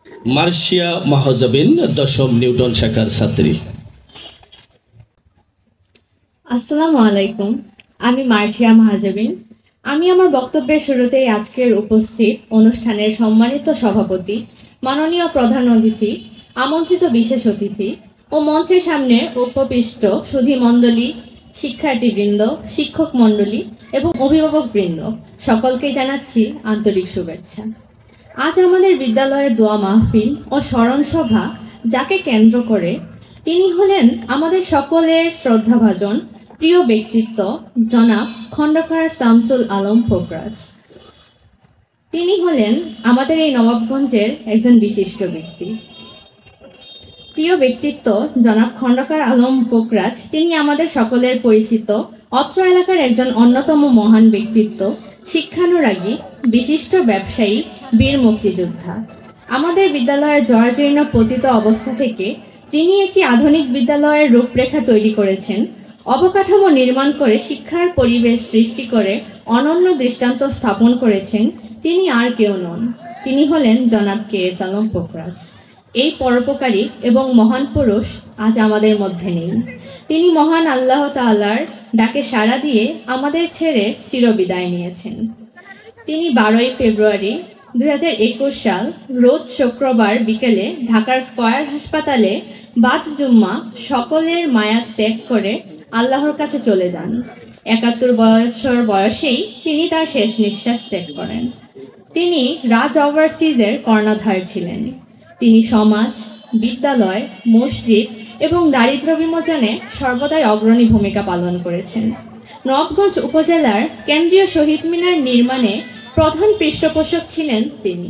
Marcia Mahjabin দশম Newton শাখার ছাত্রী। আসসালামু আলাইকুম, আমি মার্শিয়া মাহজাবিন। আমি আমার বক্তব্যের শুরুতেই আজকের উপস্থিত অনুষ্ঠানের সম্মানিত সভাপতি, মাননীয় প্রধান অতিথি, আমন্ত্রিত বিশেষ অতিথি ও মঞ্চের সামনে উপবিষ্ট সুধী মণ্ডলী, শিক্ষার্থীবৃন্দ, শিক্ষক মণ্ডলী এবং অভিভাবকবৃন্দ সকলকে জানাচ্ছি আন্তরিক শুভেচ্ছা। আজ আমাদের বিদ্যালয়ের দোয়া মাহফিল ও স্মরণ সভা যাকে কেন্দ্র করে, তিনি হলেন আমাদের সকলের শ্রদ্ধাভাজন প্রিয় ব্যক্তিত্ব জনাব খন্দকার শামসুল আলম পোখরাজ। তিনি হলেন আমাদের এই নবাবগঞ্জের একজন বিশিষ্ট ব্যক্তি। প্রিয় ব্যক্তিত্ব জনাব খন্দকার আলম পোখরাজ, তিনি আমাদের সকলের পরিচিত অত্র এলাকার একজন অন্যতম মহান ব্যক্তিত্ব, শিক্ষানুরাগী, বিশিষ্ট ব্যবসায়ী, বীর মুক্তিযোদ্ধা। আমাদের বিদ্যালয়ের জরাজীর্ণ পতিত অবস্থা থেকে যিনি একটি আধুনিক বিদ্যালয়ের রূপরেখা তৈরি করেছেন, অবকাঠামো নির্মাণ করে শিক্ষার পরিবেশ সৃষ্টি করে অনন্য দৃষ্টান্ত স্থাপন করেছেন, তিনি আর কেউ নন, তিনি হলেন জনাব কে.এস. আলম পোখরাজ। এই পরোপকারী এবং মহান পুরুষ আজ আমাদের মধ্যে নেই। তিনি মহান আল্লাহ তাআলার ডাকে সাড়া দিয়ে আমাদের ছেড়ে চিরবিদায় নিয়েছেন। তিনি 12ই ফেব্রুয়ারি 2021 সাল রোজ শুক্রবার বিকেলে ঢাকার স্কয়ার হাসপাতালে বাদ জুম্মা সকলের মায়া ত্যাগ করে আল্লাহর কাছে চলে যান। 71 বছর বয়সেই তিনি তার শেষ নিঃশ্বাস ত্যাগ করেন। তিনি রাজ ওভারসিজের কর্ণধার ছিলেন। তিনি সমাজ, বিদ্যালয়, মসজিদ এবং দারিদ্র বিমোচনে সর্বদাই অগ্রণী ভূমিকা পালন করেছেন। নবাবগঞ্জ উপজেলার কেন্দ্রীয় শহীদ মিনার নির্মাণে প্রধান পৃষ্ঠপোষক ছিলেন তিনি।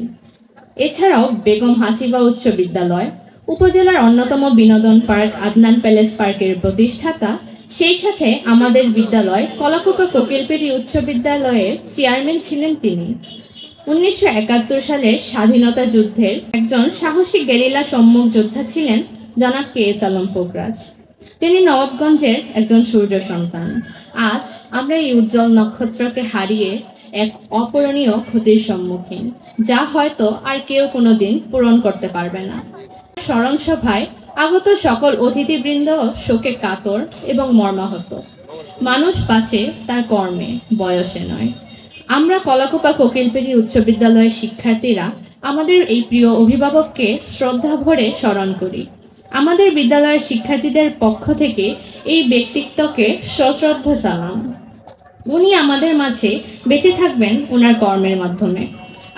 এছাড়াও বেগম হাসিবা উচ্চ বিদ্যালয়, উপজেলার অন্যতম বিনোদন পার্ক আদনান প্যালেস পার্কের প্রতিষ্ঠাতা, সেই সাথে আমাদের বিদ্যালয় কলাকুপা কোকিলপেড়ি উচ্চ বিদ্যালয়ের চেয়ারম্যান ছিলেন তিনি। 1971 সালের স্বাধীনতা যুদ্ধের একজন সাহসী গেরিলা সম্মুখ যোদ্ধা ছিলেন জনাব কে.এস. আলম পোখরাজ। তিনি নবাবগঞ্জের একজন সূর্য সন্তান। আজ আমরা এই উজ্জ্বল নক্ষত্রকে হারিয়ে এক অপূরণীয় ক্ষতির সম্মুখীন, যা হয়তো আর কেউ কোনোদিন পূরণ করতে পারবে না। স্মরণ সভায় আগত সকল অতিথিবৃন্দ শোকে কাতর এবং মর্মাহত। মানুষ বাঁচে তার কর্মে, বয়সে নয়। আমরা কলাকুপা কোকিলপেড়ি উচ্চ বিদ্যালয়ের শিক্ষার্থীরা আমাদের এই প্রিয় অভিভাবককে শ্রদ্ধা ভরে স্মরণ করি। আমাদের বিদ্যালয়ের শিক্ষার্থীদের পক্ষ থেকে এই ব্যক্তিত্বকে সশ্রদ্ধ সালাম। উনি আমাদের মাঝে বেঁচে থাকবেন ওনার কর্মের মাধ্যমে।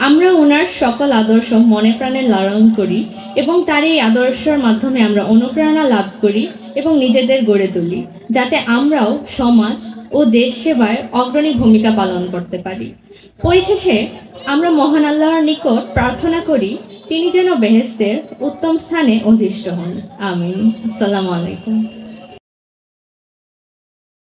আমরা ওনার সকল আদর্শ মনে প্রাণে লালন করি এবং তার এই আদর্শের মাধ্যমে আমরা অনুপ্রেরণা লাভ করি এবং নিজেদের গড়ে তুলি, যাতে আমরাও সমাজ ও দেশ সেবায় অগ্রণী ভূমিকা পালন করতে পারি। পরিশেষে আমরা মহান আল্লাহর নিকট প্রার্থনা করি তিনি যেন বেহেশতের উত্তম স্থানে অধিষ্ঠ হন। আমিন। আসসালামু আলাইকুম।